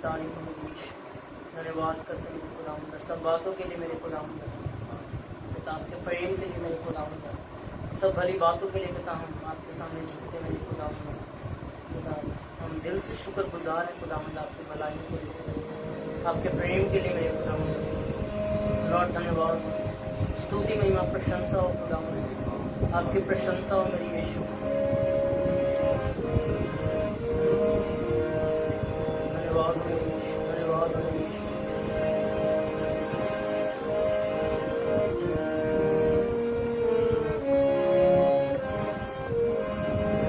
तारीफ हो मेरी ईश। धन्यवाद करते मेरे खुदावंद सब बातों के लिए मेरे खुदावंद, पिता आपके प्रेम के लिए मेरे खुदावंद, सब भली बातों के लिए पिता हम आपके सामने झुकते मेरे खुदावंद। पिता हम दिल से शुक्रगुजार हैं खुदावंद आपकी भलाई के लिए, आपके प्रेम के लिए मेरे खुदावंद। लॉर्ड धन्यवाद, स्तुति महिमा प्रशंसा हो खुदावंद, आपकी प्रशंसा हो मेरी यीशु। धन्यवाद हो मेरी यीशु, धन्यवाद हो मेरी यीशु।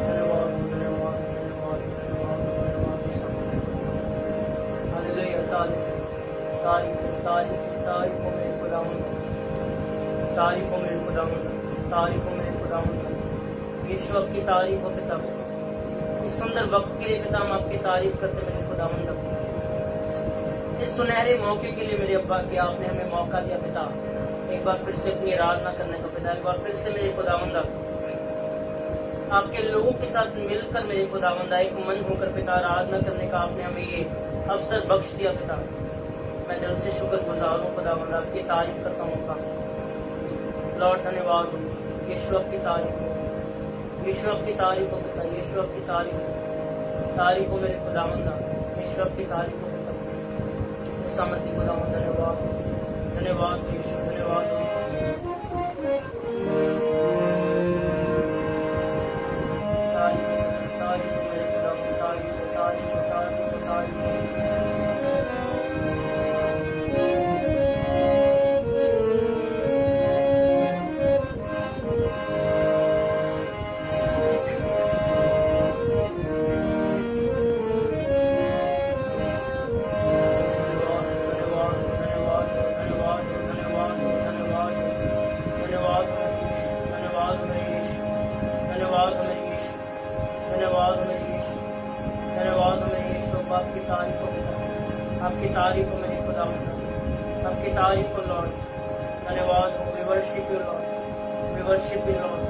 धन्यवाद धन्यवाद धन्यवाद धन्यवाद धन्यवाद। हालेलुया, तारीफ तारीफ तारीफ तारीफ हो मेरे खुदावंद, तारीफ हो मेरे खुदावंद, तारीफ हो मेरे खुदावंद। यीशु आपकी तारीफ हो पिता, इस सुंदर वक्त के लिए पिता हम आपकी तारीफ करते मेरे खुदावंद। इस सुनहरे मौके के लिए मेरे अब्बा कि आपने हमें मौका दिया पिता, एक बार फिर से अपनी आराधना करने का पिता, एक बार फिर से मेरे खुदावंद आपके लोगों के साथ मिलकर मेरे खुदावंद एक मन होकर पिता आराधना करने का आपने हमें ये अवसर बख्श दिया पिता। मैं दिल से शुक्रगुजार हूँ खुदावंद, आपकी तारीफ करता हूँ का लॉर्ड। धन्यवाद हो यीशु, आपकी तारीफ हो यीशु, आपकी तारीफ हो पिता, यीशु आपकी तारीफ हो, तारीफ हो मेरे खुदावंद, यीशु आपकी तारीफ हो पिता, सामर्थ्य खुदावंद। धन्यवाद धन्यवाद हो यीशु, धन्यवाद हो। तारीफ तारीफ हो मेरे खुदावंद, तारीफ तारीफ तारीफ तारीफ। आपकी तारीफ हो पिता, आपकी तारीफ हो मेरे खुदावंद, आपकी तारीफ हो लॉर्ड। धन्यवाद हो, we worship you lord, we worship you lord.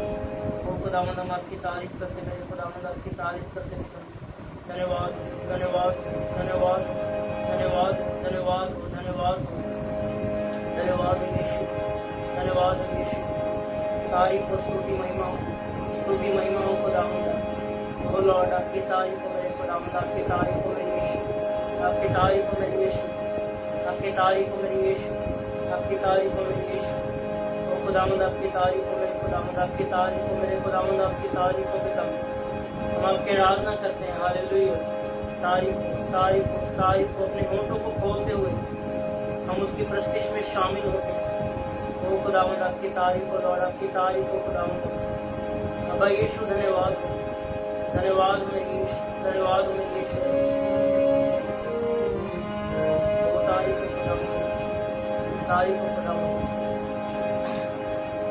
ओ खुदावंद हम आपकी तारीफ करते मेरे खुदावंद, आपकी तारीफ करते पिता। धन्यवाद धन्यवाद धन्यवाद धन्यवाद धन्यवाद हो, धन्यवाद हो, धन्यवाद हो यीशु, धन्यवाद हो यीशु। तारीफ हो, स्तुति महिमा हो, स्तुति महिमा हो खुदावंद। ओ लॉर्ड आपकी तारीफ हो मेरे खुदावंद, आपकी तारीफ हो मेरी यीशु, आपकी तारीफ हो मेरी यीशु, आपकी तारीफ हो मेरी यीशु, आपकी तारीफ हो मेरी यीशु। ओ खुदावंद आपकी तारीफ हो मेरे खुदावंद, आपकी तारीफ हो मेरे खुदावंद, आपकी तारीफ हो पिता। हम आपकी आराधना करते हैं, हालेलुया। तारीफ हो तारीफ हो तारीफ हो, अपने होठों को खोलते हुए हम उसकी प्रस्तिश में शामिल होते हैं। ओ खुदावंद आपकी तारीफ हो लॉर्ड, आपकी तारीफ हो खुदावंद। अब्बा यीशु धन्यवाद हो, धन्यवाद हो मेरी यीशु, धन्यवाद हो मेरी यीशु। ओ तारीफ हो खुदावंद, तारीफ हो खुदावंद।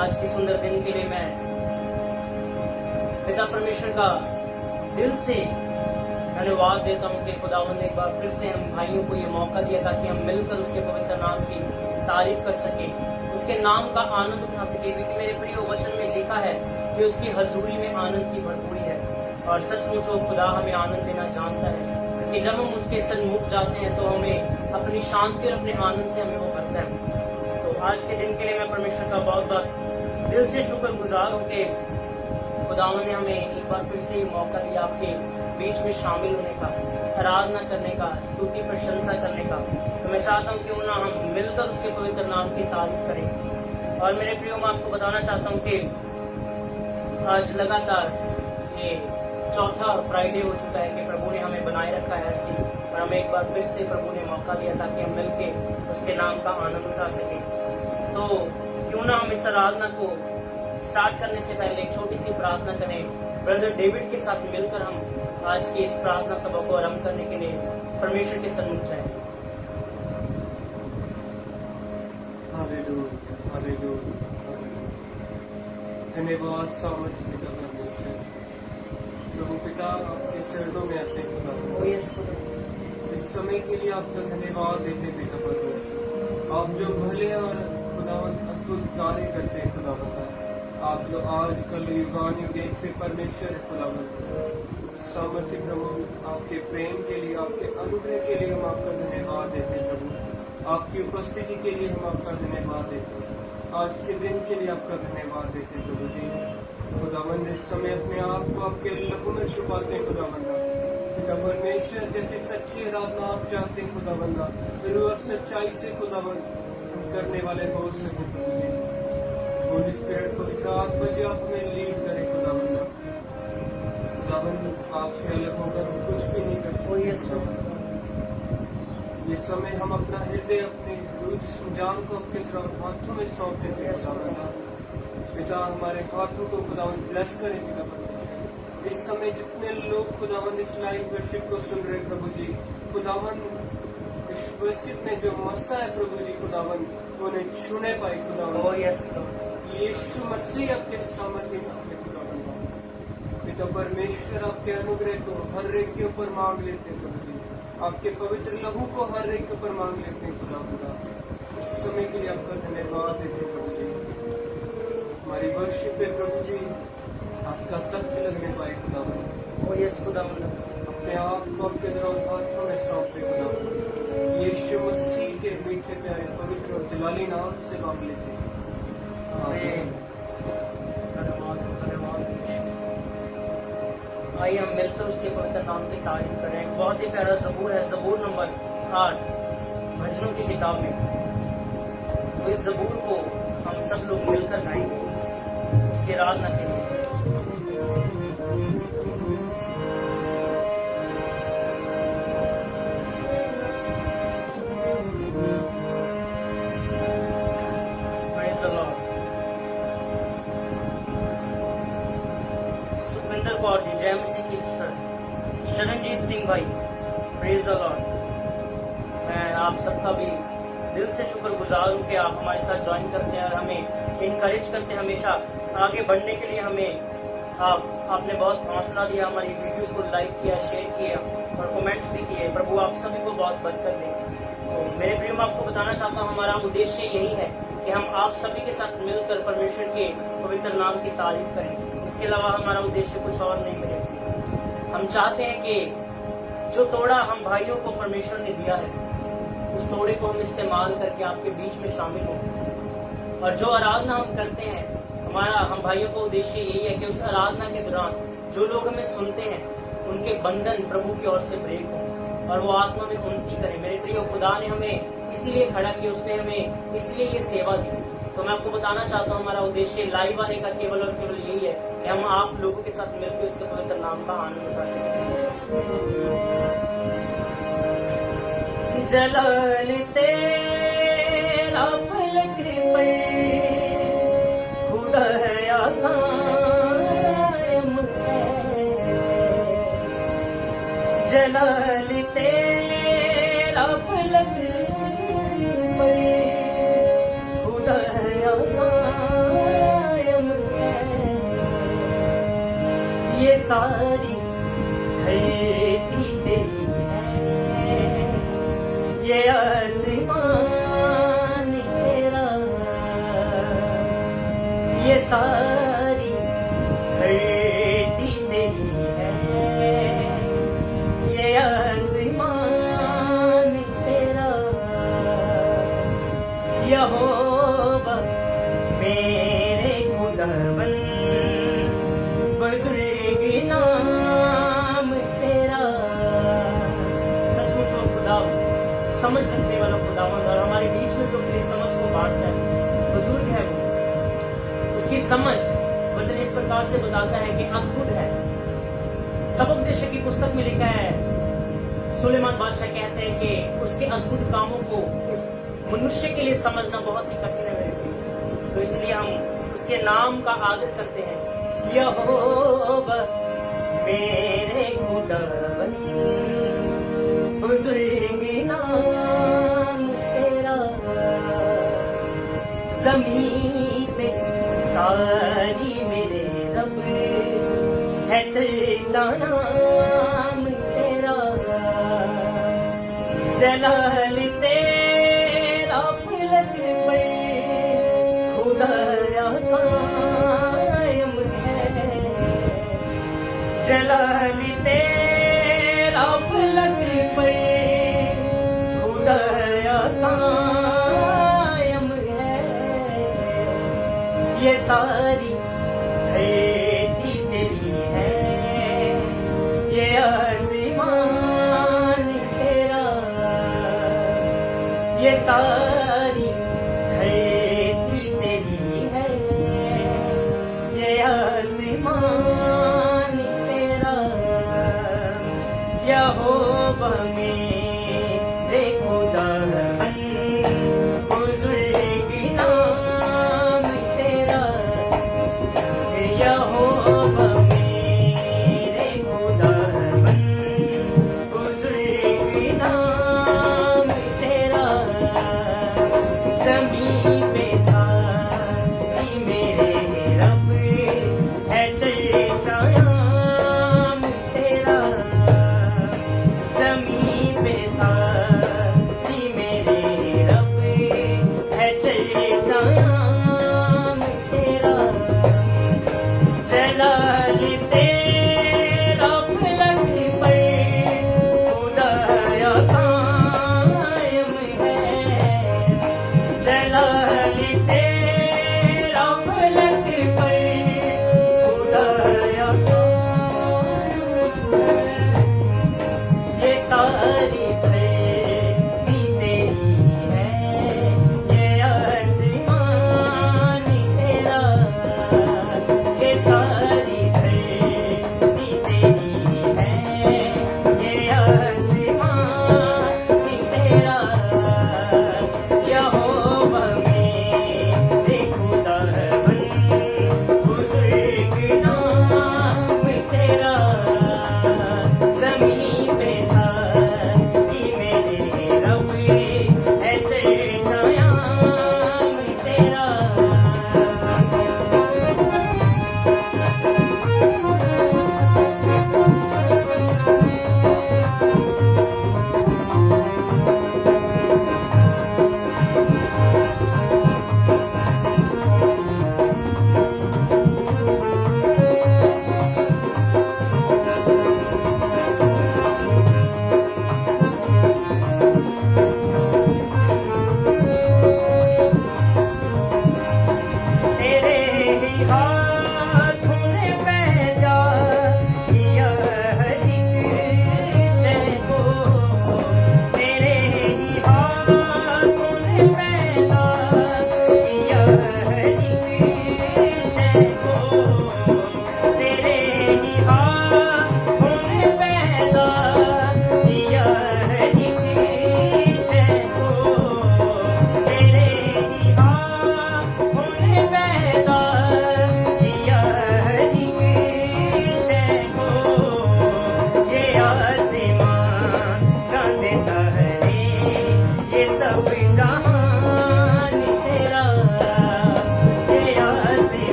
आज के सुंदर दिन के लिए मैं पिता परमेश्वर का दिल से धन्यवाद देता हूँ कि खुदावंद ने एक बार फिर से हम भाइयों को ये मौका दिया ताकि हम मिलकर उसके पवित्र नाम की तारीफ कर सके, उसके नाम का आनंद उठा सके। क्योंकि मेरे प्रिय वचन में लिखा है कि उसकी हजूरी में आनंद की भरपूरी है, और सचमुच वो खुदा हमें आनंद देना जानता है। क्योंकि जब हम उसके सन्मुख जाते हैं तो हमें अपनी शांति और अपने आनंद से हमें वो भरता है। तो आज के दिन के लिए मैं परमेश्वर का बहुत बहुत दिल से शुक्रगुजार हूँ कि खुदावंद ने हमें एक बार फिर से मौका दिया आपके बीच में शामिल होने का, आराधना करने का, स्तुति प्रशंसा करने का। तो मैं चाहता हूँ क्यों ना हम मिलकर उसके पवित्र नाम की तारीफ करें। और मेरे प्रियो मैं आपको बताना चाहता हूँ कि आज लगातार ये चौथा फ्राइडे हो चुका है कि प्रभु ने हमें बनाए रखा है ऐसी, और हमें एक बार फिर से प्रभु ने मौका दिया ताकि हम मिलके उसके नाम का आनंद उठा सकें। तो क्यों ना हम इस आराधना को स्टार्ट करने से पहले एक छोटी सी प्रार्थना करें। ब्रदर डेविड के साथ मिलकर हम आज की इस प्रार्थना सभा को आरंभ करने के लिए परमेश्वर के सन्मुख जाएं। हालेलुया, हालेलुया, धन्यवाद सामर्थ्य पिता परमेश्वर, प्रभु पिता आपके चरणों में आते हैं खुदा। इस समय के लिए आपका धन्यवाद देते पिता परमेश्वर। आप जो भले और खुदावंद अद्भुत कार्य करते हैं खुदावंद, आप जो आज कल युगानुयुग एक से परमेश्वर है खुदावंद। सामर्थ्य प्रभु, आपके प्रेम के लिए, आपके अनुग्रह के लिए हम आपका धन्यवाद देते हैं प्रभु। आपकी उपस्थिति के लिए हम आपका धन्यवाद देते हैं। आज के दिन के लिए आपका धन्यवाद देते हैं प्रभु जी। खुदावंद इस समय अपने आप को आपके लहू में छुपाते हैं खुदावंदा। पिता परमेश्वर जैसी सच्ची आराधना आप चाहते हैं खुदावंदा, रूह और सच्चाई से खुदावंद हम करने वाले हो सके प्रभु जी। होली स्पिरिट पवित्र आत्मा जी आप हमें लीड करें खुदावंदा। खुदावंद आपसे अलग होकर हम कुछ भी नहीं कर सकते। ये समय हम अपना हृदय, अपने रूह जिस्म जान को आपके हाथों में सौंप देते हैं खुदावंदा। पिता हमारे हाथों को खुदावंद ब्लेस करें पिता परमेश्वर। इस समय जितने लोग खुदावंद इस लाइव वर्शिप को सुन रहे प्रभु जी, खुदावंद इस वर्शिप में जो मसा है प्रभु जी खुदावंद, उन्हें छूने पाए खुदावंद। यीशु मसीह आपके सामर्थ्य में आपके खुदावंद। पिता परमेश्वर आपके अनुग्रह को हर एक के ऊपर मांग लेते हैं प्रभु जी। आपके पवित्र लहू को हर एक के ऊपर मांग लेते हैं खुदावंदा। इस समय के लिए आपका धन्यवाद देते हैं प्रभु जी। हमारी वर्शिप पे प्रभु जी आपका तख्त लगने पाए खुदावंद। अपने आप को आपके हाथों में सौंपते खुदावंद। यीशु मसीह के मीठे प्यारे पवित्र और जलाली नाम से मांग लेते हैं। आइए हम मिलकर उसके पवित्र नाम की तारीफ करें। बहुत ही प्यारा ज़बूर है, ज़बूर नंबर 8 भजनों की किताब में। तो इस ज़बूर को हम सब लोग मिलकर गाएंगे उसकी आराधना के लिए। Praise the Lord. Sukhvinder Kaur ji, जय मसीह की शरणजीत सिंह भाई, प्रेज द लॉर्ड। मैं आप सबका भी दिल से शुक्रगुजार हूँ कि आप हमारे साथ ज्वाइन करते हैं और हमें इनकरेज करते हैं हमेशा आगे बढ़ने के लिए। हमें आपने बहुत हौसला दिया, हमारी वीडियोस को लाइक किया, शेयर किया और कमेंट्स भी किए। प्रभु आप सभी को बहुत बरकत दे। तो मेरे प्रिय, मैं आपको बताना चाहता हूँ हमारा उद्देश्य यही है कि हम आप सभी के साथ मिलकर परमेश्वर के पवित्र नाम की तारीफ करें। इसके अलावा हमारा उद्देश्य कुछ और नहीं मेरे प्रिय। हम चाहते हैं कि जो तोड़ा हम भाइयों को परमेश्वर ने दिया है, उस तोड़े को हम इस्तेमाल करके आपके बीच में शामिल हों। और जो आराधना हम करते हैं, हम भाइयों का उद्देश्य यही है कि उस आराधना के दौरान जो लोग हमें सुनते हैं, उनके बंधन प्रभु की ओर से ब्रेक हो और वो आत्मा में उन्नति करें। मेरे प्रिय, खुदा ने हमें इसीलिए खड़ा किया, उसने हमें इसलिए ये सेवा दी। तो मैं आपको बताना चाहता हूँ हमारा उद्देश्य लाइव आने का केवल और केवल यही है कि हम आप लोगों के साथ मिलकर इसके पवित्र नाम का आनंद उठा सकें। जलाल तेरा फलक पर खुदा कायम है, जलाल तेरा फलक पर खुदा कायम है। ये सारी धरती तेरी है, ये आसमान तेरा, ये सारी धरती तेरी है, ये आसमान तेरा। यहोवा मेरे खुदावंद, बुजुर्ग नाम तेरा। सचमुच वो खुदा समझ रखने वाला खुदावंद, और हमारे बीच में जो अपनी समझ को बांटता है, बुजुर्ग है वो। उसकी समझ वचन इस प्रकार से बताता है कि अद्भुत है। सबोपदेश की पुस्तक में लिखा है, सुलेमान बादशाह कहते हैं कि उसके अद्भुत कामों को इस मनुष्य के लिए समझना बहुत ही कठिन है मेरे प्रिय। तो इसलिए हम उसके नाम का आदर करते हैं। यहोवा मेरे खुदावंद, बुजुर्ग नाम तेरा। ज़मीन पे सारी मेरे रब है चर्चा नाम तेरा। जलाल तेरा फलक पर खुदा कायम है, जलाल तेरा फलक पर खुदा कायम है। ये सारी धरती तेरी है, ये आसमान तेरा, ये सारी धरती तेरी है, ये आसमान तेरा। यहोवा मेरे खुदावन, बुजुर्ग नाम तेरा। यहोवा मेरे खुदावन, बुजुर्ग नाम तेरा। ज़मीं पे सारी मेरे रब है चर्चा नाम तेरा। ज़मीं पे सारी मेरे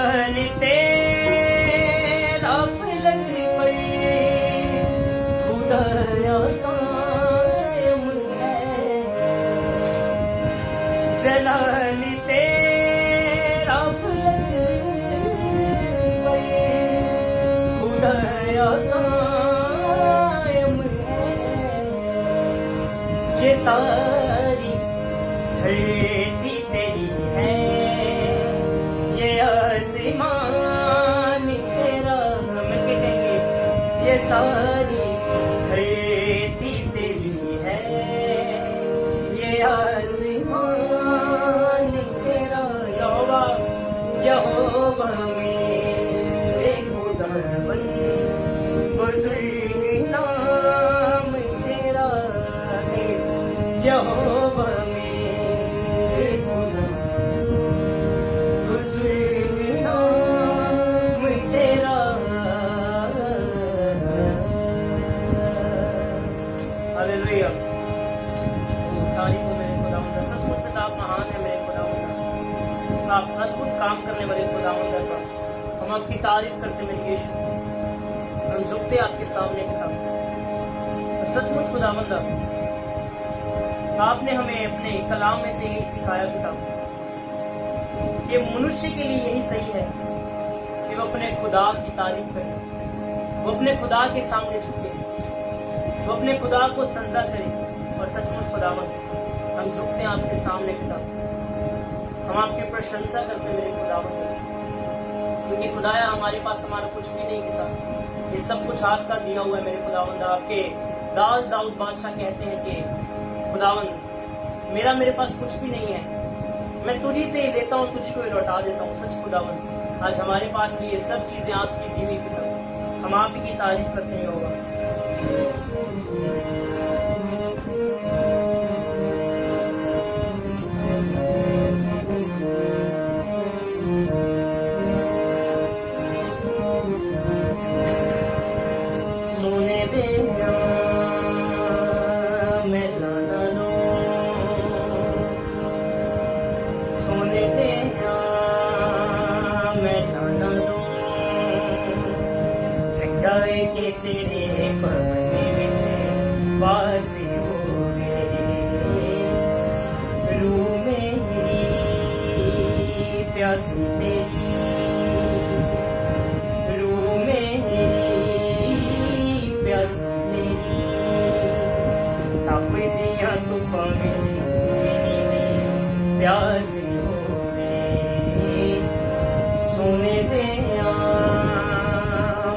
जलाल तेरा फलक पर खुदाया कायम है, जलाल तेरा फलक पर खुदाया कायम है। ये सारी धरती तेरी है, ये आसमान तेरा, मिलके कहेंगे ये सारी धरती तेरी है, ये आसमान तेरा। यहोवा यहोवा मेरे खुदावन, बुजुर्ग नाम तेरा है। यहोवा मेरे खुदावन, बुजुर्ग नाम तेरा। हालेलुया। तारीफ हो मेरे खुदावंद, सचमुच में आप महान है मेरे खुदावंद, आप अद्भुत काम करने वाले खुदावंद का हम आपकी तारीफ करते मेरे यीशु। हम झुकते आपके सामने पिता, और सचमुच खुदावंद आपने हमें अपने कलाम में से यही सिखाया पिता कि मनुष्य के लिए यही सही है कि वो अपने खुदा की तारीफ करे, वो अपने खुदा के सामने झुके, वो अपने खुदा को सजदा करे। और सचमुच खुदावंद हम झुकते हैं आपके सामने पिता, हम आपकी प्रशंसा करते मेरे खुदावंद, क्योंकि खुदाया हमारे पास हमारा कुछ भी नहीं पिता, ये सब कुछ आपका दिया हुआ है मेरे खुदावंद। आपके दास दाऊद बादशाह कहते हैं कि खुदावंद मेरे पास कुछ भी नहीं है, मैं तुझी से ही देता हूँ, तुझी को ही लौटा देता हूँ। सच खुदावंद आज हमारे पास भी ये सब चीजें आपकी दी हुई पिता, हम आप की तारीफ करते हैं होगा। सोने दे मैं लाना लो, सोने दे मैं लाना लो, चंगाई के तेरे पवने विच वास होवे, रूह मेरी प्यासी तेरी, रूह मेरी प्यासी तेरी, तप दिया धुप्पां विच मेरी प्यास होवे, सोने दे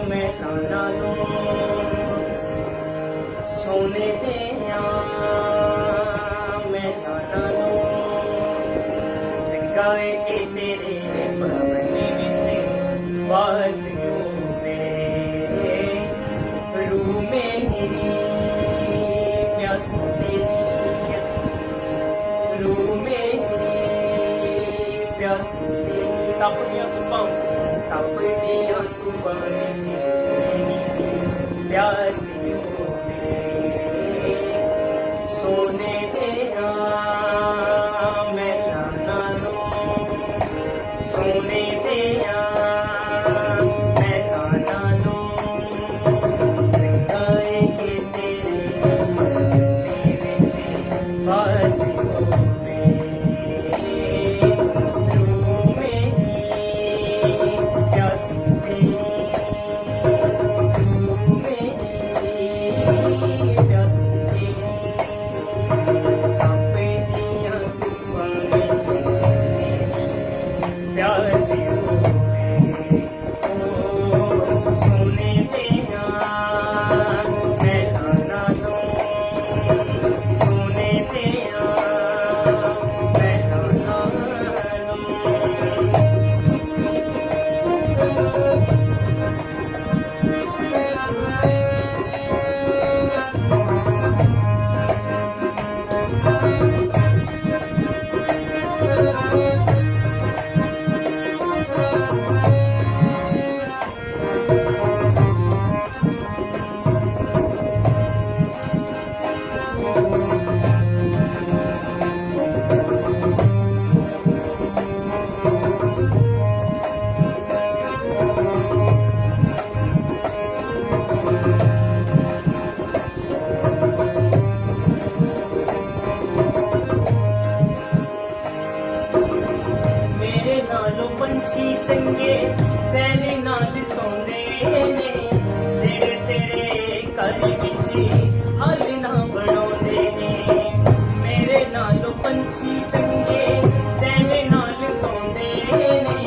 मैं लाना लो, सोने दे मैं लाना लो, जगाए के तेरे पवने विच वास होवे, रूह मेरी प्यास तेरी, यस रूह मेरी प्यास तेरी, तप दिया धुप्पां विच मेरी प्यास होवे, सोने दे मैं लाना लो, सोने दे मैं लाना लो, जगाए के तेरे पवने विच वास होवे, रूह मेरी प्यास तेरी, रूह मेरी ਪੰਛੀ ਚੰਗੇ ਚੈਨ ਨਾਲ ਸੌਂਦੇ ਨੇ ਜਿਹੜੇ ਤੇਰੇ ਘਰ ਵਿੱਚ ਹੱਲ ਨਾ ਬਣਾਉਂਦੇ ਨੇ ਮੇਰੇ ਨਾਲ ਪੰਛੀ ਚੰਗੇ ਚੈਨ ਨਾਲ ਸੌਂਦੇ ਨੇ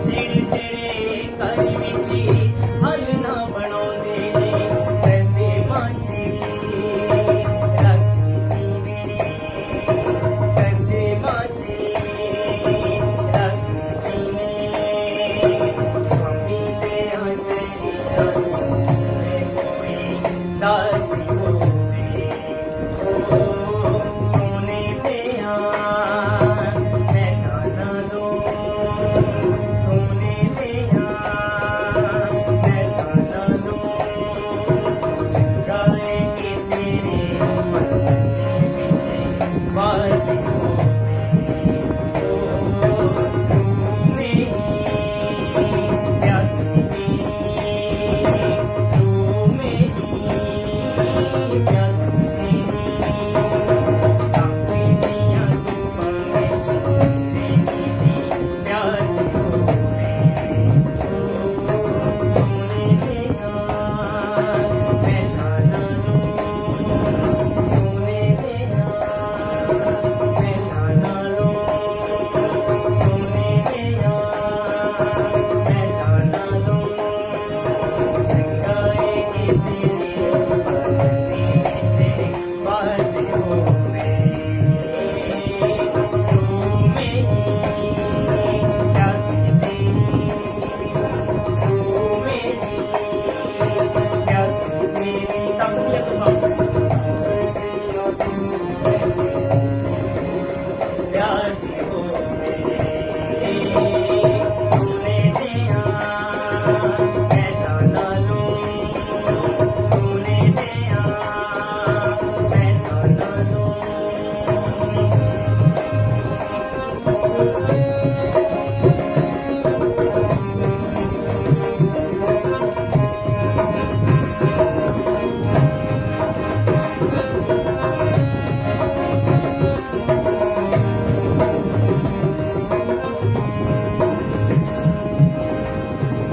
ਜਿਹੜੇ ਤੇਰੇ ਘਰ ਵਿੱਚ ਹੱਲ ਨਾ ਬਣਾਉਂਦੇ ਨੇ ਕਹਿੰਦੇ ਮਾਝੀ ਰੱਖੀ ਜੀ ਮੇਰੀ ਕਹਿੰਦੇ ਮਾਝੀ ਰੱਖੀ ਜੀ ਨੇ ਸਵਾਮੀ ਦੇ ਆਜੇ ਦਾਸ ਜਿਵੇਂ ਕੋਈ ਦਾਸ ਹੋਵੇ ਸੋਨੇ ਦੇ ਆ ਮੈਂ ਨਾਲੋਂ ਸੋਨੇ ਦੇ ਆ ਮੈਂ ਨਾਲੋਂ ਚੰਗਾ ਏ ਕਿ ਤੇਰੇ ਮਨ ਦੇ ਵਿੱਚ ਵਾਸ ਹੋਵੇ ਤੂੰ ਮੇਰੀ ਪਿਆਸ ਤੇਰੀ ਤੂੰ ਮੇਰੀ ਪਿਆਸ ਤੇਰੀ ਆਪੇ ਦੀਆਂ ਧੁੱਪਾਂ ਵਿੱਚ ਤੇਰੀ ਪਿਆਸ ਹੋਵੇ ਸੋਨੇ ਦੇ ਨਾਲ ਮੈਂ ਨਾਲੋਂ ਸੋਨੇ ਦੇ ਨਾਲ ਮੈਂ ਨਾਲੋਂ ਸੋਨੇ ਦੇ ਨਾਲ ਮੈਂ ਨਾਲੋਂ ਚੰਗਾ ਏ ਕਿ ਤੇਰੇ ਮਨ ਦੇ ਵਿੱਚ ਵਾਸ ਹੋਵੇ ਤੂੰ ਮੇਰੀ ਪਿਆਸ ਤੇਰੀ ਤੂੰ ਮੇਰੀ ਪਿਆਸ ਤੇਰੀ ਤਪਦੀਆਂ ਪਿਆਸ ਹੋਵੇ ਸੋਨੇ ਦੇ ਆ ਮੈਂ ਨਾਲੋਂ ਸੋਨੇ ਦੇ ਆ ਮੈਂ ਨਾਲੋਂ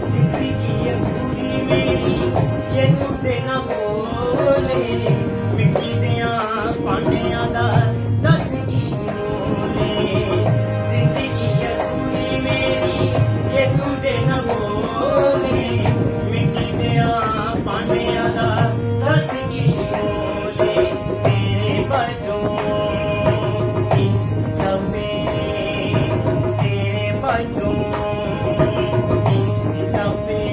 ਜ਼ਿੰਦਗੀ ਅਧੂਰੀ ਮੇਰੀ ਯਿਸੂ ਤੇ ਨਾ ਬੋਲੇ ਮਿੱਟੀ ਦਿਆਂ ਭਾਂਡਿਆਂ ਦਾ ਦੱਸ ਕੀ ਬੋਲੇ ਜ਼ਿੰਦਗੀ ਅਧੂਰੀ ਮੇਰੀ ਯਿਸੂ ਤੇ ਨਾ ਬੋਲੇ ਮਿੱਟੀ ਦਿਆਂ ਭਾਂਡਿਆਂ ਦਾ ਦੱਸ ਕੀ ਬੋਲੇ ਤੇਰੇ ਬਾਝੋਂ ਇੰਚ ਚੱਪੇ ਤੇਰੇ ਬਾਝੋਂ ਇੰਚ ਚੱਪੇ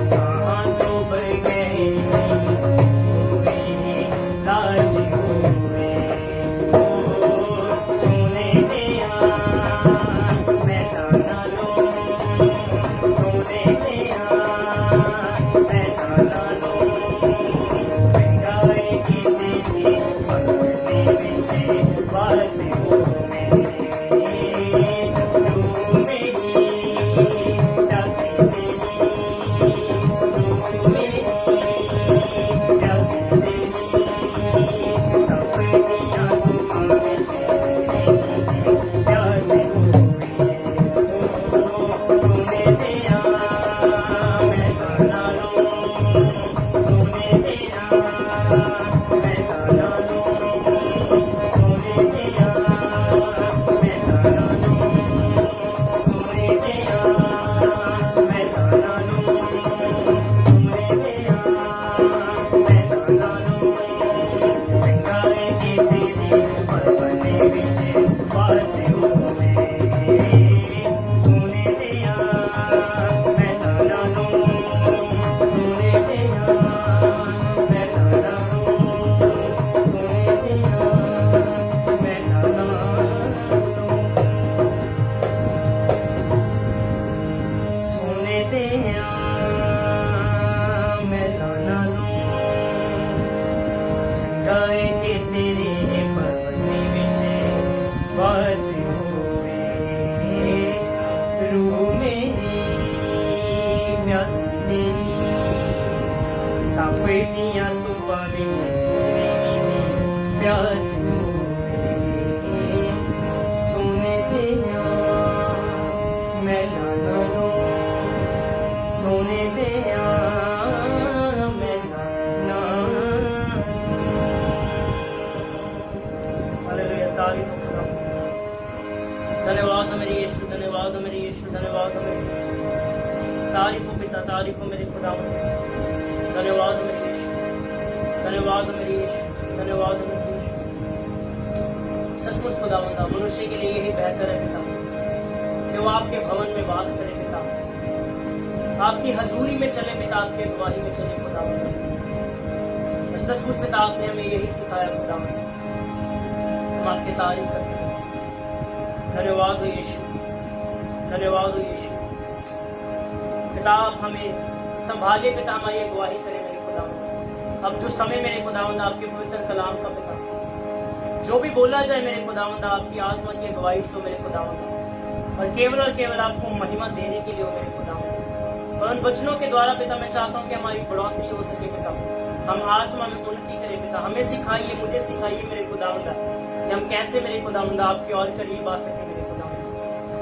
ਸਾਹਾਂ ਤੋਂ ਬਗੈਰ ਹੋਵੇ ਲਾਸ਼ ਹੋਵੇ ਸੋਨੇ ਦੇ ਆ ਮੈਂ ਨਾਲੋਂ ਸੋਨੇ ਦੇ ਆ ਮੈਂ ਨਾਲੋਂ ਚੰਗਾ ਏ ਕਿ ਤੇਰੇ ਮਨ ਦੇ ਵਿੱਚ ਵਾਸ ਹੋਵੇ ਤੂੰ ਮੇਰੀ ਪਿਆਸ ਤੇਰੀ ਤੂੰ ਮੇਰੀ ਪਿਆਸ ਤੇਰੀ ਤਪਦੀਆਂ ਧੁੱਪਾਂ ਵਿੱਚ ਪਿਆਸ ਹੋਵੇ ਸੋਨੇ ਦੇ ਆ ਮੈਂ ਨਾਲੋਂ ਸੋਨੇ ਦੇ ਆ ਮੈਂ ਨਾਲੋਂ ਸੋਨੇ ਦੇ ਆ ਮੈਂ ਨਾਲੋਂ ਸੋਨੇ ਦੇ ਆ ਮੈਂ ਨਾਲੋਂ ਸੋਨੇ ਦੇ ਆ ਮੈਂ ਨਾਲੋਂ ਚੰਗਾ ਏ ਕਿ ਤੇਰੇ ਮਨ ਦੇ ਵਿੱਚ ਵਾਸ ਹੋਵੇ ਸੋਨੇ ਦੇ ਆ ਮੈਂ ਨਾਲੋਂ ਸੋਨੇ ਦੇ ਆ ਮੈਂ ਨਾਲੋਂ ਸੋਨੇ ਦੇ ਆ ਮੈਂ ਨਾਲੋਂ सोने दे मैं ना हालेलुया, तारीफ हो खुदा। धन्यवाद हो मेरे यीशु, धन्यवाद हो मेरे यीशु, धन्यवाद हो मेरे यीशु। तारीफ हो पिता, तारीफ हो मेरे खुदा। धन्यवाद हो मेरे यीशु, धन्यवाद हो मेरे यीशु, धन्यवाद हो मेरे यीशु। सचमुच खुदावंदा, मनुष्य के लिए यही बेहतर है पिता कि वो आपके भवन में वास करे पिता, आपकी हजूरी में चले पिता, आपके गवाही में चले खुदावंदा। सचमुच पिता आपने हमें यही सिखाया खुदावंदा, हम आपकी तारीफ करते हैं। धन्यवाद हो यीशु, धन्यवाद हो यीशु। पिता आप हमें संभाले पिता, हमारी अगुवाही करें मेरे खुदावंद। अब जो समय मेरे खुदावंद आपके पवित्र कलाम का पिता, जो भी बोला जाए मेरे खुदावंद, आपकी आत्मा की अगुवाई सो मेरे खुदावंद, और केवल आपको महिमा देने के लिए हो मेरे खुदावंद। और उन वचनों के द्वारा पिता मैं चाहता हूँ कि हमारी बढ़ोतरी हो सके पिता, हम आत्मा में उन्नति करें पिता। हमें सिखाइए, मुझे सिखाइए मेरे खुदावंद कि हम कैसे मेरे खुदावंद आपके और करीब आ सके मेरे खुदावंद।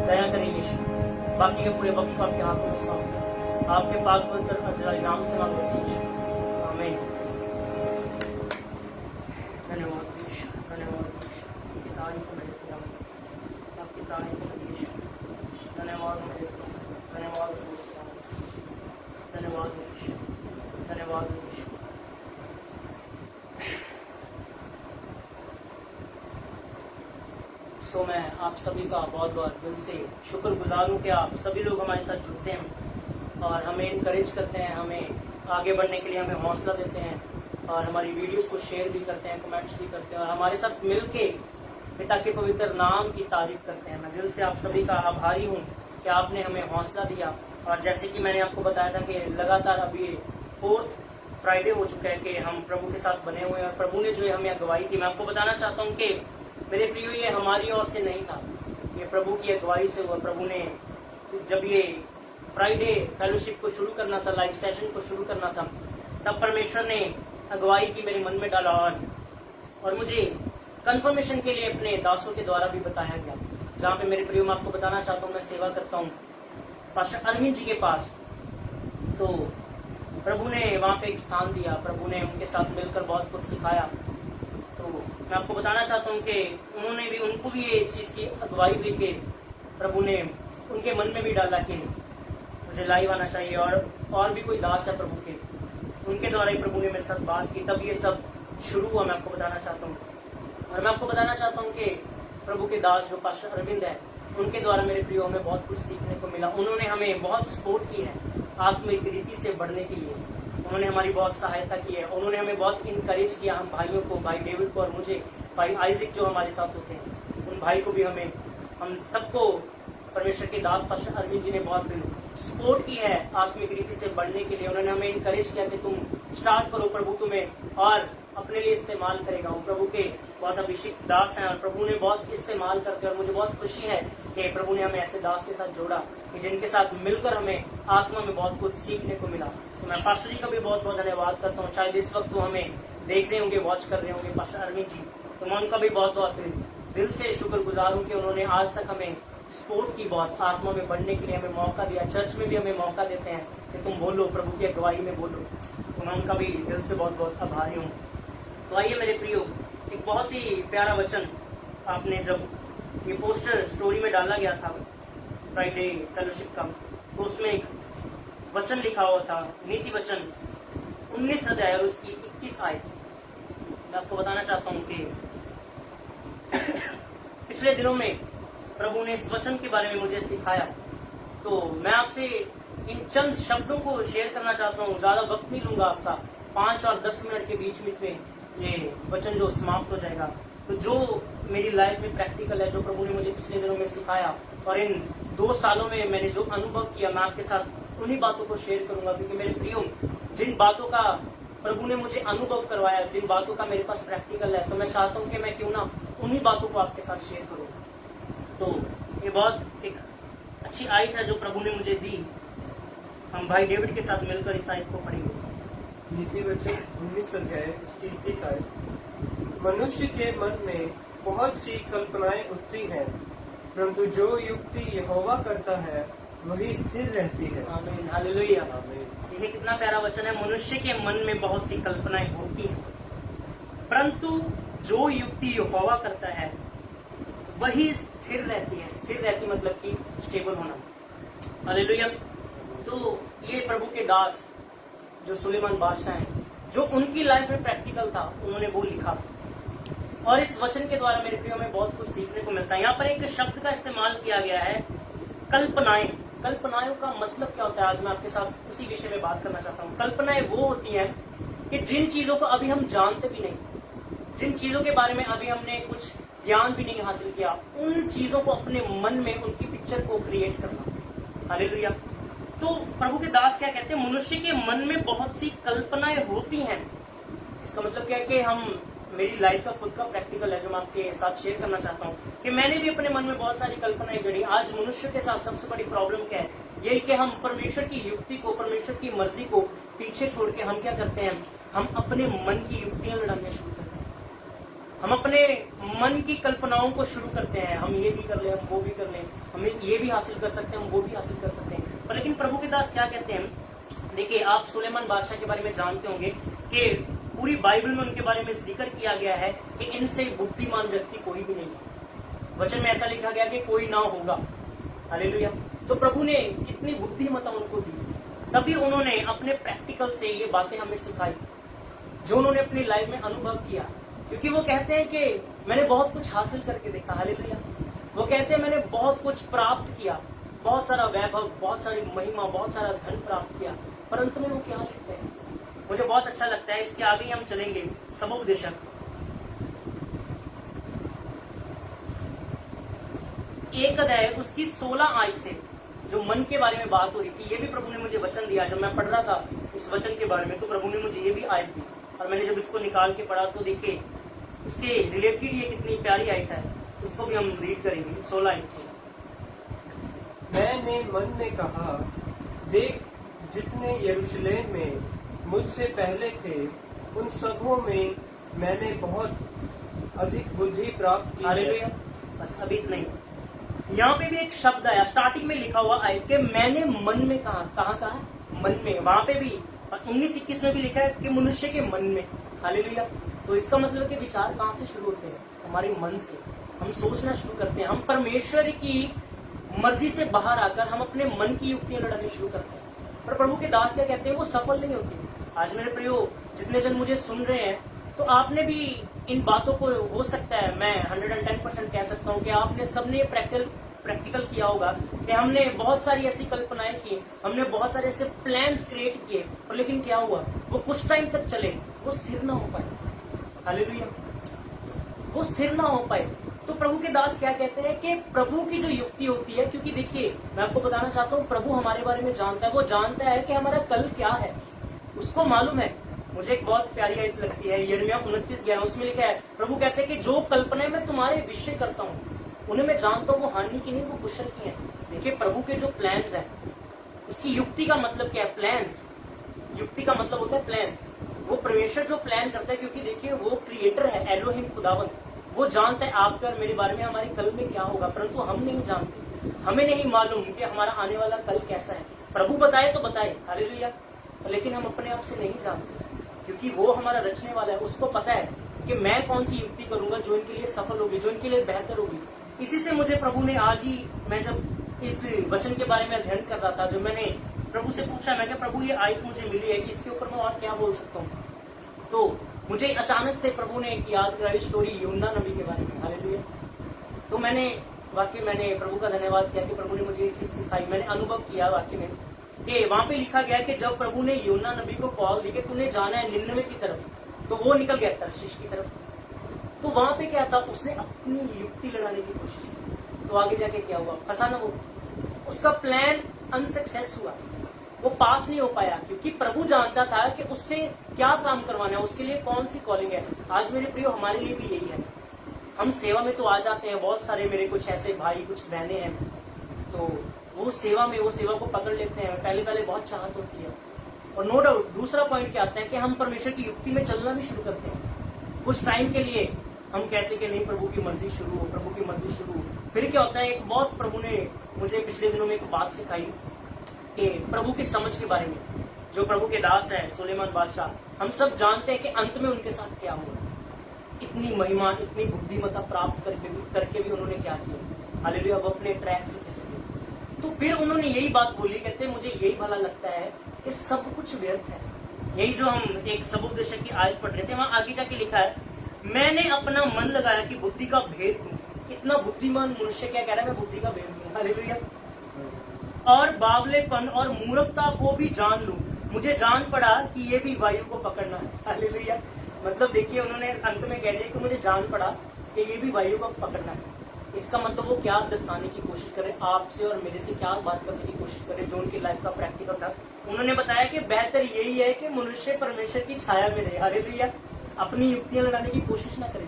दया करें यीशु, बाकी के पूरे वक्त को आपके हाथों में सौंपते हैं, आपके पाक पवित्र अजराई नाम से मांगते हैं यीशु, आमीन। धन्यवाद यीशु, धन्यवाद यीशु, आपकी तारीफ हो मेरे खुदावंद, आपकी तारीफ हो मेरे यीशु। धन्यवाद हो मेरे खुदावंद, धन्यवाद हो मेरे खुदावंद, धन्यवाद हो यीशु, धन्यवाद हो यीशु। सो मैं आप सभी का बहुत बहुत दिल से शुक्रगुजार हूँ कि आप सभी लोग हमारे साथ जुड़ते हैं और हमें इनकरेज करते हैं, हमें आगे बढ़ने के लिए हमें हौसला देते हैं और हमारी वीडियोस को शेयर भी करते हैं, कमेंट्स भी करते हैं और हमारे साथ मिलके पिता के पवित्र नाम की तारीफ करते हैं। मैं दिल से आप सभी का आभारी हूँ कि आपने हमें हौसला दिया। और जैसे कि मैंने आपको बताया था कि लगातार अभी 4th फ्राइडे हो चुका है कि हम प्रभु के साथ बने हुए हैं और प्रभु ने जो है हमें अगुवाई की। मैं आपको बताना चाहता हूँ कि मेरे प्रियो ये हमारी ओर से नहीं था, ये प्रभु की अगुवाई से हुआ। प्रभु ने जब ये फ्राइडे फेलोशिप को शुरू करना था, लाइव सेशन को शुरू करना था, तब परमेश्वर ने अगुवाई की मेरे मन में डाला और मुझे कंफर्मेशन के लिए अपने दासों के द्वारा भी बताया गया। जहाँ पे मेरे प्रियो मैं आपको बताना चाहता हूँ, मैं सेवा करता हूँ पास्टर अरविंद जी के पास, तो प्रभु ने वहाँ पे एक स्थान दिया, प्रभु ने उनके साथ मिलकर बहुत कुछ सिखाया। तो मैं आपको बताना चाहता हूँ कि उनको भी ये चीज की अगुवाई हुई कि प्रभु ने उनके मन में भी डाला कि मुझे लाइव आना चाहिए और भी कोई दास है प्रभु के, उनके द्वारा ही प्रभु ने मेरे साथ बात की, तब ये सब शुरू हुआ। मैं आपको बताना चाहता हूँ और मैं आपको बताना चाहता हूँ कि प्रभु के दास जो पास्टर अरविंद है, उनके द्वारा मेरे प्रियो हमें बहुत कुछ सीखने को मिला। उन्होंने हमें बहुत सपोर्ट की है आत्मिक रीति से बढ़ने के लिए, उन्होंने हमारी बहुत सहायता की है, उन्होंने हमें बहुत इनकरेज किया, हम भाइयों को, भाई डेविड को और मुझे, भाई आइजक जो हमारे साथ होते हैं, उन भाई को भी हम सबको परमेश्वर के दास पास्टर अरविंद जी ने बहुत सपोर्ट की है आत्मिक रीति से बढ़ने के लिए। उन्होंने हमें इनकरेज किया कि तुम स्टार्ट करो, प्रभु तुम्हें और अपने लिए इस्तेमाल करेगा। वो प्रभु के बहुत अभिषेक दास हैं और प्रभु ने बहुत इस्तेमाल करते हैं और मुझे बहुत खुशी है कि प्रभु ने हमें ऐसे दास के साथ जोड़ा कि जिनके साथ मिलकर हमें आत्मा में बहुत कुछ सीखने को मिला। तो मैं पास्टर जी का भी बहुत बहुत धन्यवाद करता हूँ। शायद इस वक्त वो हमें देख रहे होंगे, वॉच कर रहे होंगे पास्टर अरविंद जी, तो मैं उनका भी बहुत बहुत दिल से शुक्रगुजार हूँ कि उन्होंने आज तक हमें सपोर्ट की, बहुत आत्मा में बढ़ने के लिए हमें मौका दिया। चर्च में भी हमें मौका देते हैं कि तुम बोलो, प्रभु की अगुवाई में बोलो, तो मैं उनका भी दिल से बहुत बहुत आभारी हूँ। तो आइए मेरे प्रियो, एक बहुत ही प्यारा वचन आपने जब ये पोस्टर स्टोरी में डाला गया था फ्राइडे फेलोशिप का, तो उसमें एक वचन लिखा हुआ था, नीति वचन 19 अध्याय और उसकी 21 आयत। मैं आपको बताना चाहता हूँ कि पिछले दिनों में प्रभु ने इस वचन के बारे में मुझे सिखाया, तो मैं आपसे इन चंद शब्दों को शेयर करना चाहता हूँ। ज्यादा वक्त नहीं लूंगा आपका, 5 और 10 मिनट के बीच में ये वचन जो समाप्त हो जाएगा। तो जो मेरी लाइफ में प्रैक्टिकल है, जो प्रभु ने मुझे पिछले दिनों में सिखाया और इन 2 सालों में मैंने जो अनुभव किया, मैं आपके साथ उन्हीं बातों को शेयर करूंगा। क्योंकि मेरे प्रियो, जिन बातों का प्रभु ने मुझे अनुभव करवाया, जिन बातों का मेरे पास प्रैक्टिकल है, तो मैं चाहता हूँ कि मैं क्यों ना उन्हीं बातों को आपके साथ शेयर करूँ। तो ये बहुत एक अच्छी आयत है जो प्रभु ने मुझे दी। हम भाई डेविड के साथ मिलकर इस आयत को पढ़ेंगे। नीति वचन 19 अध्याय उसकी 21 आयत। मनुष्य के मन में बहुत सी कल्पनाएं उठती हैं, परंतु जो युक्ति यहोवा करता है वही स्थिर रहती है। आमीन, हालेलुया। आमीन। देखिए कितना प्यारा वचन है। मनुष्य के मन में बहुत सी कल्पनाएं होती हैं, परंतु जो युक्ति यहोवा करता है वही स्थिर रहती है। स्थिर रहती मतलब कि स्टेबल होना। हालेलुया। तो ये प्रभु के दास जो सुलेमान बादशाह हैं, जो उनकी लाइफ में प्रैक्टिकल था, उन्होंने वो लिखा। और इस वचन के द्वारा मेरे प्रियो में बहुत कुछ सीखने को मिलता है। यहाँ पर एक शब्द का इस्तेमाल किया गया है, कल्पनाएं। कल्पनाओं का मतलब क्या होता है, आज मैं आपके साथ उसी विषय में बात करना चाहता हूँ। कल्पनाएं वो होती हैं कि जिन चीजों को अभी हम जानते भी नहीं, जिन चीजों के बारे में अभी हमने कुछ ज्ञान भी नहीं हासिल किया, उन चीजों को अपने मन में उनकी पिक्चर को क्रिएट करना। हालेलुया। तो प्रभु के दास क्या कहते हैं, मनुष्य के मन में बहुत सी कल्पनाएं होती हैं। इसका मतलब क्या है कि हम, मेरी लाइफ का खुद का प्रैक्टिकल है जो मैं आपके साथ शेयर करना चाहता हूँ कि मैंने भी अपने मन में बहुत सारी कल्पनाएं गढ़ी। आज मनुष्य के साथ सबसे बड़ी प्रॉब्लम क्या है, यही कि हम परमेश्वर की युक्ति को, परमेश्वर की मर्जी को पीछे छोड़ के हम क्या करते हैं, हम अपने मन की युक्तियां लड़ाना शुरू करते हैं। हम अपने मन की कल्पनाओं को शुरू करते हैं, हम ये भी कर ले, हम वो भी कर ले, हम ये भी हासिल कर सकते हैं, हम वो भी हासिल कर सकते हैं। पर लेकिन प्रभु के दास क्या कहते हैं, देखिए आप सुलेमान बादशाह के बारे में जानते होंगे कि पूरी बाइबल में उनके बारे में जिक्र किया गया है कि इनसे बुद्धिमान व्यक्ति कोई भी नहीं है। वचन में ऐसा लिखा गया कि कोई ना होगा। हालेलुया। तो प्रभु ने कितनी बुद्धिमत्ता उनको दी, तभी उन्होंने अपने प्रैक्टिकल से ये बातें हमें सिखाई जो उन्होंने अपनी लाइफ में अनुभव किया। क्योंकि वो कहते हैं कि मैंने बहुत कुछ हासिल करके देखा। हालेलुया। वो कहते हैं मैंने बहुत कुछ प्राप्त किया, बहुत सारा वैभव, बहुत सारी महिमा, बहुत सारा धन प्राप्त किया, परंतु में वो क्या लिखते हैं, मुझे बहुत अच्छा लगता है। इसके आगे हम चलेंगे। समुपदेशक 1 अध्याय उसकी 16 आयत से जो मन के बारे में बात हो रही थी, ये भी प्रभु ने मुझे वचन दिया। जब मैं पढ़ रहा था इस वचन के बारे में तो प्रभु ने मुझे ये भी आयत दी, और मैंने जब इसको निकाल के पढ़ा तो देखिए उसके रिलेटेड ये कितनी प्यारी आयत है। उसको भी हम रीड करेंगे 16 आयत से। मैंने मन में कहा, देख जितने यरूशलेम में मुझसे पहले थे उन सबों में मैंने बहुत अधिक बुद्धि प्राप्त की है। हालेलुया। बस अभी इतना ही। यहाँ पे भी एक शब्द आया, स्टार्टिंग में लिखा हुआ आयत के मैंने मन में कहा मन में। वहां पे भी 19-21 में भी लिखा है कि मनुष्य के मन में। हालेलुया। तो इसका मतलब कि विचार कहाँ से शुरू होते हैं, हमारे मन से। हम सोचना शुरू करते हैं, हम परमेश्वर की मर्जी से बाहर आकर हम अपने मन की युक्तियां लड़ानी शुरू करते हैं। पर प्रभु के दास क्या कहते हैं, वो सफल नहीं होती। आज मेरे प्रियो जितने जन मुझे सुन रहे हैं, तो आपने भी इन बातों को, हो सकता है मैं 110% कह सकता हूँ कि आपने सबने प्रैक्टिकल किया होगा कि हमने बहुत सारी ऐसी कल्पनाएं की, हमने बहुत सारे ऐसे प्लान्स क्रिएट किए, और लेकिन क्या हुआ, वो कुछ टाइम तक चले, वो स्थिर ना हो पाए। हालेलुया। वो स्थिर ना हो पाए। तो प्रभु के दास क्या कहते हैं कि प्रभु की जो युक्ति होती है, क्योंकि देखिए मैं आपको बताना चाहता हूँ, प्रभु हमारे बारे में जानता है। वो जानता है कि हमारा कल क्या है, उसको मालूम है। मुझे एक बहुत प्यारी आयत लगती है, यिर्मयाह 29:11, उसमें लिखा है, प्रभु कहते हैं कि जो कल्पनाएं मैं तुम्हारे विषय करता हूँ उन्हें मैं जानता हूँ, वो हानि की नहीं, वो कुशल की है। देखिए प्रभु के जो प्लान्स हैं, उसकी युक्ति का मतलब क्या है, प्लान्स। युक्ति का मतलब होता है प्लान्स। वो परमेश्वर जो प्लान करता है, क्योंकि देखिए वो क्रिएटर है, एलोहिम खुदावंत। वो जानता है आपके और मेरे बारे में, हमारे कल में क्या होगा, परंतु हम नहीं जानते। हमें नहीं मालूम कि हमारा आने वाला कल कैसा है। प्रभु बताए तो बताए, हालेलुया, लेकिन हम अपने आप से नहीं जानते, क्योंकि वो हमारा रचने वाला है। उसको पता है कि मैं कौन सी युक्ति करूंगा जो इनके लिए सफल होगी, जो इनके लिए बेहतर होगी। इसी से मुझे प्रभु ने आज ही, मैं जब इस वचन के बारे में अध्ययन कर रहा था, जब मैंने प्रभु से पूछा, मैं क्या प्रभु ये आयत मुझे मिली है कि इसके ऊपर मैं और क्या बोल सकता हूँ, तो मुझे अचानक से प्रभु ने एक याद कराई स्टोरी यूहन्ना नबी के बारे में। हालेलुया। तो मैंने प्रभु का धन्यवाद किया कि प्रभु ने मुझे ये चीज सिखाई। मैंने अनुभव किया वाकई में कि वहां पे लिखा गया कि जब प्रभु ने यूहन्ना नबी को कॉल दी कि तूने जाना है निन्नवे की तरफ, तो वो निकल गया तर्शीश की तरफ। तो वहां पे क्या था, उसने अपनी युक्ति लड़ाने की कोशिश की। तो आगे जाके क्या हुआ, फंसा ना वो, उसका प्लान अनसक्सेस हुआ, वो पास नहीं हो पाया, क्योंकि प्रभु जानता था कि उससे क्या काम करवाना है, उसके लिए कौन सी कॉलिंग है। आज मेरे प्रियो हमारे लिए भी यही है। हम सेवा में तो आ जाते हैं, बहुत सारे मेरे कुछ ऐसे भाई, कुछ बहनें हैं, तो वो सेवा को पकड़ लेते हैं। पहले बहुत चाहत होती है, और नो डाउट दूसरा पॉइंट क्या आता है कि हम परमेश्वर की युक्ति में चलना भी शुरू करते हैं। कुछ टाइम के लिए हम कहते हैं कि नहीं, प्रभु की मर्जी शुरू हो, प्रभु की मर्जी शुरू हो, फिर क्या होता है, एक बहुत प्रभु ने मुझे पिछले दिनों में एक बात सिखाई कि प्रभु की समझ के बारे में। जो प्रभु के दास है सुलेमान बादशाह, हम सब जानते हैं कि अंत में उनके साथ क्या हुआ। इतनी महिमा, इतनी बुद्धिमत्ता प्राप्त करके भी उन्होंने क्या किया, हालेलुया, अब अपने ट्रैक से खिसके। तो फिर उन्होंने यही बात बोली, कहते मुझे यही भला लगता है कि सब कुछ व्यर्थ है। यही जो हम एक सबोपदेशक की आयत पढ़ रहे थे, वहां आगे जाके लिखा है, मैंने अपना मन लगाया कि बुद्धि का भेद दूं। इतना बुद्धिमान मनुष्य क्या कह रहा है, मैं बुद्धि का भेद दूं, हालेलुया, और बावलेपन और मूर्खता को भी जान लूं। मुझे जान पड़ा कि ये भी वायु को पकड़ना है, हालेलुया। मतलब देखिए, उन्होंने अंत में कह दिया कि मुझे जान पड़ा कि ये भी वायु को पकड़ना है। इसका मतलब वो क्या दर्शाने की कोशिश करे, आपसे और मेरे से क्या बात करने की कोशिश करे, जो उनकी लाइफ का प्रैक्टिकल था। उन्होंने बताया कि बेहतर यही है कि मनुष्य परमेश्वर की छाया में रहे, हालेलुया, अपनी युक्तियां लगाने की कोशिश ना करें।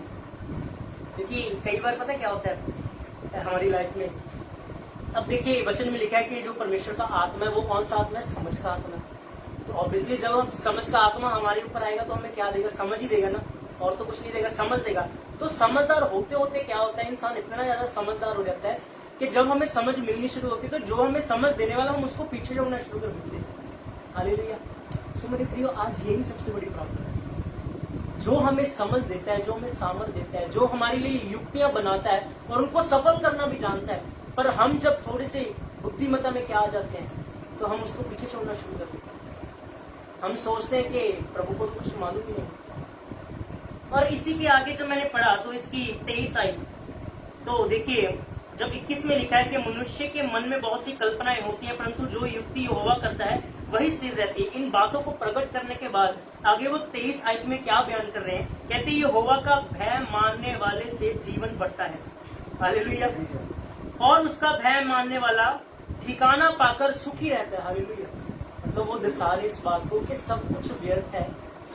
क्योंकि कई बार पता क्या होता है हमारी लाइफ में, अब देखिए वचन में लिखा है कि जो परमेश्वर का आत्मा है वो कौन सा आत्मा है, समझ का आत्मा है। तो ऑब्वियसली जब हम समझ का आत्मा हमारे ऊपर आएगा तो हमें क्या देगा, समझ ही देगा ना, और तो कुछ नहीं देगा, समझ देगा। तो समझदार होते होते क्या होता है, इंसान इतना ज्यादा समझदार हो जाता है कि जब हमें समझ मिलनी शुरू होती है तो जो हमें समझ देने वाला हम उसको पीछे छोड़ना शुरू कर देते हैं, हालेलुया। सो मेरे प्रियो, आज यही सबसे बड़ी प्रॉब्लम है। जो हमें समझ देता है, जो हमें सामर्थ देता है, जो हमारे लिए युक्तियां बनाता है और उनको सफल करना भी जानता है, पर हम जब थोड़े से बुद्धिमत्ता में क्या आ जाते हैं तो हम उसको पीछे छोड़ना शुरू कर देते हैं। हम सोचते हैं कि प्रभु को तो कुछ मालूम ही नहीं। और इसी के आगे जब मैंने पढ़ा तो इसकी 23 आई, तो देखिए जब 21 में लिखा है कि मनुष्य के मन में बहुत सी कल्पनाएं होती हैं, परंतु जो युक्ति यहोवा करता है वही स्थिर रहती है। इन बातों को प्रकट करने के बाद आगे वो 23 आयत में क्या बयान कर रहे हैं, कहते हैं यहोवा का भय मानने वाले से जीवन बढ़ता है, हालेलुया, और उसका भय मानने वाला ठिकाना पाकर सुखी रहता है, हालेलुया। तो वो दर्शा रहे इस बात को कि सब कुछ व्यर्थ है,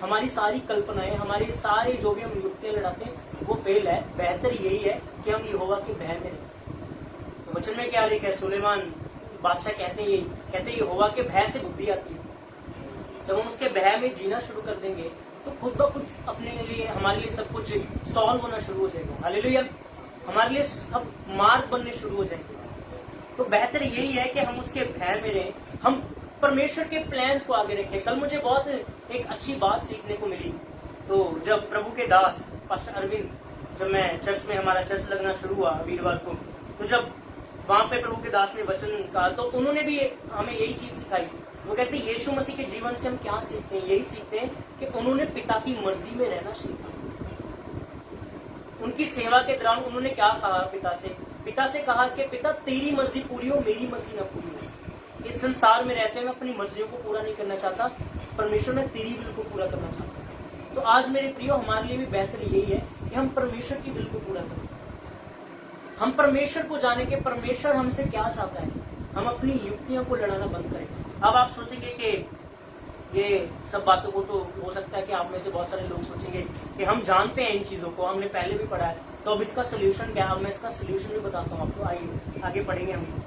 हमारी सारी कल्पनाएं, हमारे सारे जो भी हम युक्तियां लड़ाते हैं वो फेल है। बेहतर यही है कि हम यहोवा के भय में रहें। तो वचन में क्या लिखा है, सुलेमान बादशाह कहते हैं यही, कहते हैं यहोवा के भय से बुद्धि आती है। जब हम उसके भय में जीना शुरू कर देंगे तो खुद ब खुद अपने लिए, हमारे लिए सब कुछ सॉल्व होना शुरू हो जाएगा, हालेलुया, हमारे लिए सब मार्ग बनने शुरू हो जाएंगे। तो बेहतर यही है कि हम उसके भय में रहें, हम परमेश्वर के प्लान्स को आगे रखें। कल मुझे बहुत एक अच्छी बात सीखने को मिली। तो जब प्रभु के दास पास्टर अरविंद, जब मैं चर्च में, हमारा चर्च लगना शुरू हुआ वीरवार को, तो जब वहां पे प्रभु के दास ने वचन कहा तो उन्होंने भी हमें यही चीज सिखाई। वो कहते हैं यीशु मसीह के जीवन से हम क्या सीखते हैं, यही सीखते हैं कि उन्होंने पिता की मर्जी में रहना सीखा। उनकी सेवा के दौरान उन्होंने क्या कहा पिता से कहा कि पिता तेरी मर्जी पूरी हो, मेरी मर्जी ना पूरी हो। इस संसार में रहते हुए मैं अपनी मर्जियों को पूरा नहीं करना चाहता, परमेश्वर मैं तेरी विल को पूरा करना चाहता हूँ। तो आज मेरे प्रियो, हमारे लिए भी बेहतर यही है कि हम परमेश्वर की विल को पूरा करें। हम परमेश्वर को जाने के परमेश्वर हमसे क्या चाहता है, हम अपनी युक्तियों को लड़ाना बंद करें। अब आप सोचेंगे कि ये सब बातों को, तो हो सकता है कि आप में से बहुत सारे लोग सोचेंगे कि हम जानते हैं इन चीजों को, हमने पहले भी पढ़ा है, तो अब इसका सोल्यूशन क्या है। अब मैं इसका सोल्यूशन भी बताता हूँ आपको, आइए आगे पढ़ेंगे हम।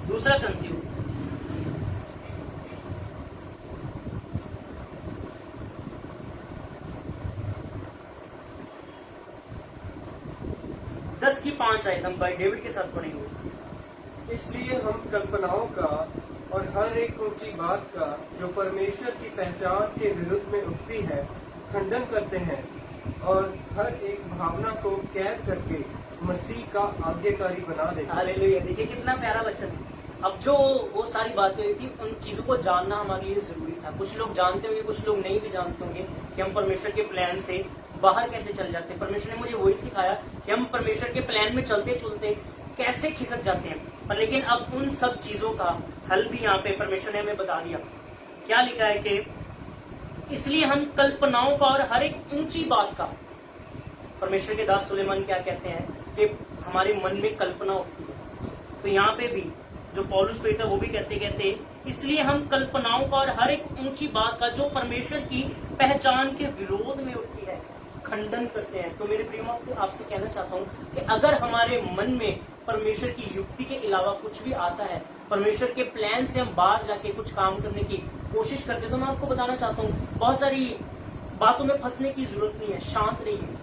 दूसरा कंफ्यूज, दस की 5 आयत हम भाई डेविड के साथ पढ़ेंगे। इसलिए हम कल्पनाओं का और हर एक ऊंची बात का जो परमेश्वर की पहचान के विरुद्ध में उठती है खंडन करते हैं, और हर एक भावना को कैद करके मसीह का आज्ञाकारी बना देते हैं। हालेलुया, देखिए कितना प्यारा वचन है। अब जो वो सारी बातें हुई थी, उन चीजों को जानना हमारे लिए जरूरी था। कुछ लोग जानते होंगे, कुछ लोग नहीं भी जानते होंगे कि हम परमेश्वर के प्लान से बाहर कैसे चल जाते हैं। परमेश्वर ने मुझे वही सिखाया कि हम परमेश्वर के प्लान में चलते चलते कैसे खिसक जाते हैं। पर लेकिन अब उन सब चीजों का हल भी यहाँ पे परमेश्वर ने हमें बता दिया। क्या लिखा है कि इसलिए हम कल्पनाओं का और हर एक ऊंची बात का, परमेश्वर के दास सुलेमान क्या कहते हैं कि हमारे मन में कल्पना उठती है। तो यहाँ पे भी जो पौलुस प्रेरित है वो भी कहते इसलिए हम कल्पनाओं का और हर एक ऊंची बात का जो परमेश्वर की पहचान के विरोध में उठती है खंडन करते हैं। तो मेरे प्रियो, आपसे कहना चाहता हूँ कि अगर हमारे मन में परमेश्वर की युक्ति के अलावा कुछ भी आता है, परमेश्वर के प्लान से हम बाहर जाके कुछ काम करने की कोशिश करते, तो मैं आपको बताना चाहता हूँ बहुत सारी बातों में फंसने की जरूरत नहीं है, शांत रहिए,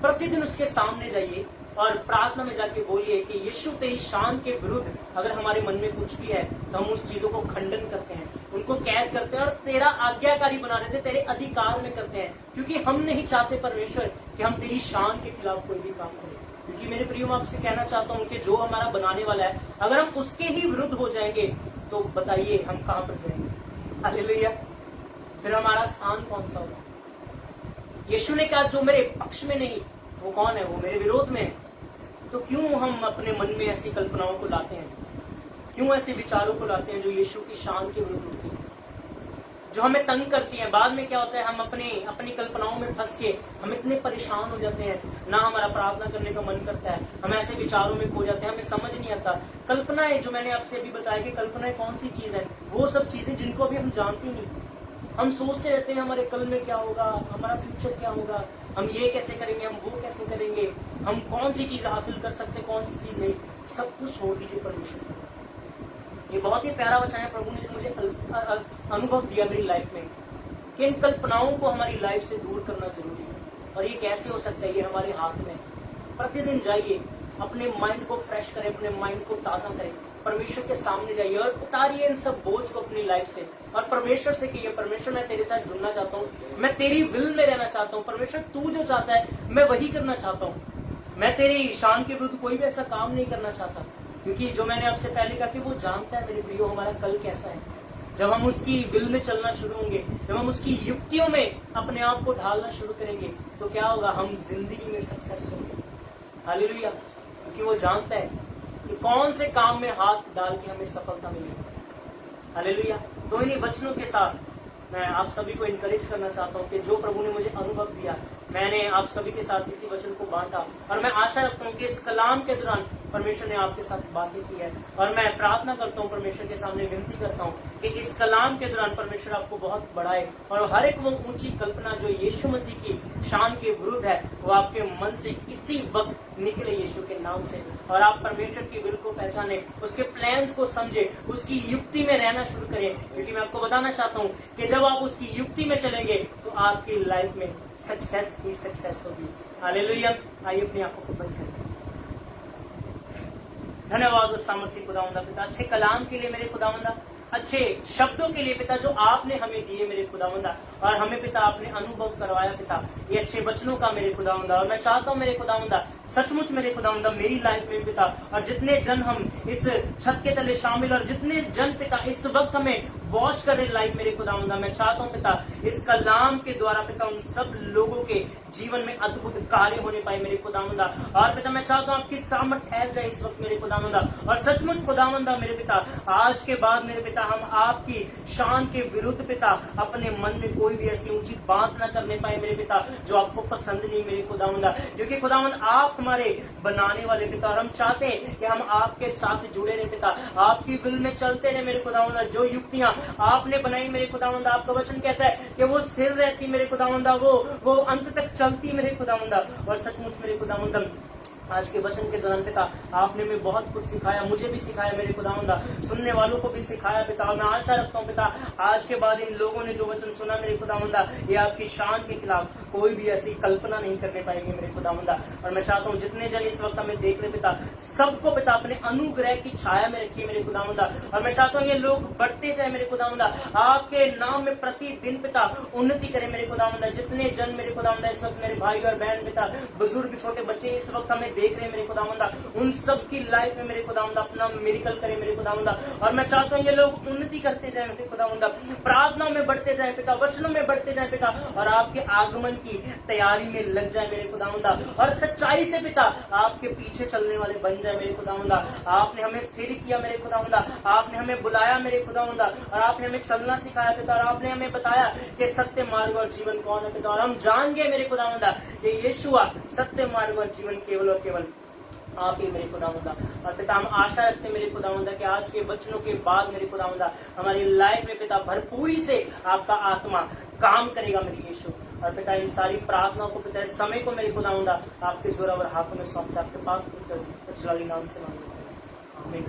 प्रतिदिन उसके सामने जाइए और प्रार्थना में जाके बोलिए कि यीशु तेरी शान के विरुद्ध अगर हमारे मन में कुछ भी है तो हम उस चीजों को खंडन करते हैं, उनको कैद करते हैं और तेरा आज्ञाकारी बना देते, तेरे अधिकार में करते हैं, क्योंकि हम नहीं चाहते परमेश्वर कि हम तेरी शान के खिलाफ कोई भी काम करें। क्योंकि मेरे प्रियो, मैं आपसे कहना चाहता हूं कि जो हमारा बनाने वाला है, अगर हम उसके ही विरुद्ध हो जाएंगे तो बताइए हम कहां पर जाएंगे। हालेलुया। फिर हमारा स्थान कौन सा होगा? यीशु ने कहा जो मेरे पक्ष में नहीं वो कौन है? वो मेरे विरोध में है। तो क्यों हम अपने मन में ऐसी कल्पनाओं को लाते हैं, क्यों ऐसे विचारों को लाते हैं जो यीशु की शान के विरुद्ध होती है, जो हमें तंग करती है? बाद में क्या होता है, हम अपनी कल्पनाओं में फंस के हम इतने परेशान हो जाते हैं, ना हमारा प्रार्थना करने का मन करता है, हम ऐसे विचारों में खो जाते हैं, हमें समझ नहीं आता। कल्पनाएं, जो मैंने आपसे अभी बताया कि कल्पनाएं कौन सी चीज है, वो सब चीजें जिनको अभी हम जानते नहीं। हम सोचते रहते हैं हमारे कल में क्या होगा, हमारा फ्यूचर क्या होगा, हम ये कैसे करेंगे, हम वो कैसे करेंगे, हम कौन सी चीज हासिल कर सकते, कौन सी चीज नहीं। सब कुछ छोड़ दीजिए परमेश्वर। ये बहुत ही प्यारा वचन है, प्रभु ने जो मुझे अनुभव दिया मेरी लाइफ में कि इन कल्पनाओं को हमारी लाइफ से दूर करना जरूरी है। और ये कैसे हो सकता है? ये हमारे हाथ में। प्रतिदिन जाइए, अपने माइंड को फ्रेश करें, अपने माइंड को ताजा करें, परमेश्वर के सामने जाइए और उतारिए इन सब बोझ को अपनी लाइफ से और परमेश्वर से कहिए, परमेश्वर मैं तेरे साथ जुड़ना चाहता हूँ, मैं तेरी विल में रहना चाहता हूँ। परमेश्वर तू जो चाहता है मैं वही करना चाहता हूँ, मैं तेरी शान के विरुद्ध कोई भी ऐसा काम नहीं करना चाहता। क्योंकि जो मैंने आपसे पहले कहा कि वो जानता है मेरे प्रियो हमारा कल कैसा है। जब हम उसकी विल में चलना शुरू होंगे, जब हम उसकी युक्तियों में अपने आप को ढालना शुरू करेंगे, तो क्या होगा? हम जिंदगी में सक्सेस होंगे। हालेलुया। क्योंकि वो जानता है कि कौन से काम में हाथ डाल के हमें सफलता मिलेगी। हालेलुया। तो इन्हीं वचनों के साथ मैं आप सभी को इनकरेज करना चाहता हूँ कि जो प्रभु ने मुझे अनुभव दिया, मैंने आप सभी के साथ इसी वचन को बांटा और मैं आशा रखता हूँ कि इस कलाम के दौरान परमेश्वर ने आपके साथ बातें की है। और मैं प्रार्थना करता हूँ, परमेश्वर के सामने विनती करता हूँ कि इस कलाम के दौरान परमेश्वर आपको बहुत बढ़ाए और हर एक वो ऊंची कल्पना जो यीशु मसीह की शान के विरुद्ध है वो आपके मन से इसी वक्त निकले यीशु के नाम से, और आप परमेश्वर की विल को पहचाने, उसके प्लान्स को समझे, उसकी युक्ति में रहना शुरू करें। क्योंकि मैं आपको बताना चाहता हूँ कि जब आप उसकी युक्ति में चलेंगे तो आपकी लाइफ में सक्सेस ही सक्सेस होगी। हालेलुया। आइए अपनी आंखों को बंद करें। धन्यवाद उस सामर्थ्य खुदावंदा पिता, अच्छे कलाम के लिए मेरे खुदावंदा, अच्छे शब्दों के लिए पिता जो आपने हमें दिए मेरे खुदावंदा, और हमें पिता आपने अनुभव करवाया पिता ये अच्छे वचनों का मेरे खुदावंदा। और मैं चाहता हूँ मेरे खुदावंदा सचमुच मेरे खुदावंदा मेरी लाइफ में पिता, और जितने जन हम इस छत के तले शामिल और जितने जन पिता इस वक्त हमें वॉच कर रहे लाइव मेरे खुदावंदा, मैं चाहता हूँ पिता इस कलाम के द्वारा पिता उन सब लोगों के जीवन में अद्भुत कार्य होने पाए मेरे खुदावंदा। और पिता मैं चाहता हूँ आपकी सामर्थ ठहर जाए इस वक्त मेरे खुदावंदा, और सचमुच खुदावंदा मेरे पिता आज के बाद मेरे पिता हम आपकी शान के विरुद्ध पिता अपने मन में कोई भी ऐसी ऊंची बात न करने पाए मेरे पिता जो आपको पसंद नहीं मेरे खुदावंदा। क्योंकि खुदावंद आप हमारे बनाने वाले पिता, और हम चाहते हैं कि हम आपके साथ जुड़े रहे पिता, आपकी विल में चलते रहे मेरे खुदावंदा। जो युक्तियां आपने बनाई मेरे खुदावंदा, आपका वचन कहता है कि वो स्थिर रहती मेरे खुदावंदा, वो अंत तक चलती मेरे खुदावंदा। और सचमुच मेरे खुदावंदा आज के वचन के दौरान पिता आपने में बहुत कुछ सिखाया, मुझे भी सिखाया मेरे खुदावंदा, सुनने वालों को भी सिखाया पिता। और मैं आशा रखता हूँ पिता आज के बाद इन लोगों ने जो वचन सुना मेरे खुदावंदा, ये आपकी शान के खिलाफ कोई भी ऐसी कल्पना नहीं करने पाएंगे मेरे खुदावंदा। और मैं चाहता हूँ जितने जन इस वक्त हमें देख रहे पिता, सबको पिता अपने अनुग्रह की छाया में रखिए मेरे खुदावंदा। और मैं चाहता हूँ ये लोग बढ़ते जाए मेरे खुदावंदा, आपके नाम में प्रतिदिन पिता उन्नति करें मेरे खुदावंदा। जितने जन मेरे खुदावंदा इस वक्त मेरे भाई और बहन पिता, बुजुर्ग छोटे बच्चे इस वक्त हमें देख रहे हैं मेरे खुदावंदा, उन सब की लाइफ में मेरे खुदावंदा अपना मिरेकल करे मेरे खुदावंदा। और मैं चाहता हूँ ये लोग उन्नति करते जाए मेरे खुदावंदा, प्रार्थना में बढ़ते जाए पिता, वचनों में बढ़ते जाए पिता, और आपके आगमन की तैयारी में लग जाए मेरे खुदावंदा, और सच्चाई से पिता आपके पीछे चलने वाले बन जाए मेरे खुदावंदा। आपने हमें स्थिर किया मेरे खुदावंदा, आपने हमें बुलाया मेरे खुदावंदा, और आपने हमें चलना सिखाया पिता, और आपने हमें बताया कि सत्य मार्ग और जीवन कौन है पिता। और हम जान गए मेरे खुदावंदा कि यीशु सत्य मार्ग और जीवन केवल और केवल आप ही मेरे खुदावंदा। और पिता हम आशा रखते हैं मेरे खुदावंदा कि आज के वचनों के बाद मेरे खुदावंदा हमारी लाइफ में पिता भरपूरी से आपका आत्मा काम करेगा मेरे यीशु। और पिता इन सारी प्रार्थनाओं को पिता इस समय को मेरे खुदावंदा आपके जोरावर हाथों में सौंपते आपके पास नाम से मांगते हैं, आमीन।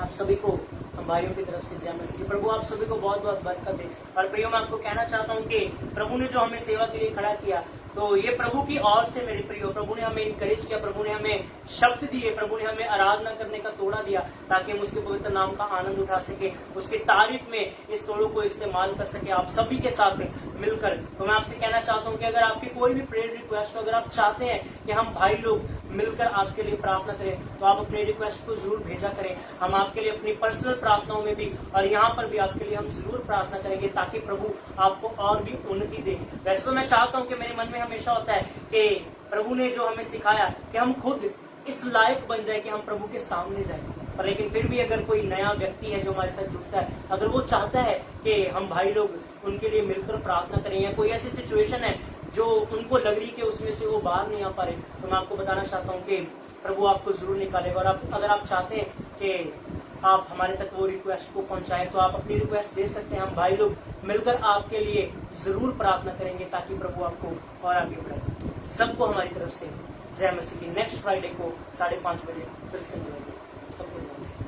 आप सभी को हम भाइयों की तरफ से जय मसीह की। प्रभु आप सभी को बहुत बहुत बरकत दे। और प्रियो मैं आपको कहना चाहता हूँ कि प्रभु ने जो हमें सेवा के लिए खड़ा किया, तो ये प्रभु की ओर से मेरे प्रियो, प्रभु ने हमें इनकरेज किया, प्रभु ने हमें शब्द दिए, प्रभु ने हमें आराधना करने का तोड़ा दिया ताकि हम उसके पवित्र नाम का आनंद उठा सके, उसकी तारीफ में इस तोड़ों को इस्तेमाल कर सके आप सभी के साथ मिलकर। तो मैं आपसे कहना चाहता हूँ कि अगर आपकी कोई भी प्रेयर रिक्वेस्ट हो, अगर आप चाहते हैं कि हम भाई लोग मिलकर आपके लिए प्रार्थना करें, तो आप अपने रिक्वेस्ट को जरूर भेजा करें। हम आपके लिए अपनी पर्सनल प्रार्थनाओं में भी और यहाँ पर भी आपके लिए हम जरूर प्रार्थना करेंगे ताकि प्रभु आपको और भी उन्नति दे। वैसे तो मैं चाहता हूँ कि मेरे मन में हमेशा होता है कि प्रभु ने जो हमें सिखाया कि हम खुद इस लायक बन जाए कि हम प्रभु के सामने जाए, पर लेकिन फिर भी अगर कोई नया व्यक्ति है जो हमारे साथ जुड़ता है, अगर वो चाहता है कि हम भाई लोग उनके लिए मिलकर प्रार्थना करें, या कोई ऐसी सिचुएशन है जो उनको लग रही कि उसमें से वो बाहर नहीं आ पा रहे, तो मैं आपको बताना चाहता हूँ कि प्रभु आपको जरूर निकालेगा। और अगर आप चाहते हैं कि आप हमारे तक वो रिक्वेस्ट को पहुंचाएं, तो आप अपनी रिक्वेस्ट दे सकते हैं। हम भाई लोग मिलकर आपके लिए जरूर प्रार्थना करेंगे ताकि प्रभु आपको और आगे बढ़ाए। सबको हमारी तरफ से जय मसीह की। नेक्स्ट फ्राइडे को 5:30 बजे फिर से मिलेंगे। सबको जय मसीह।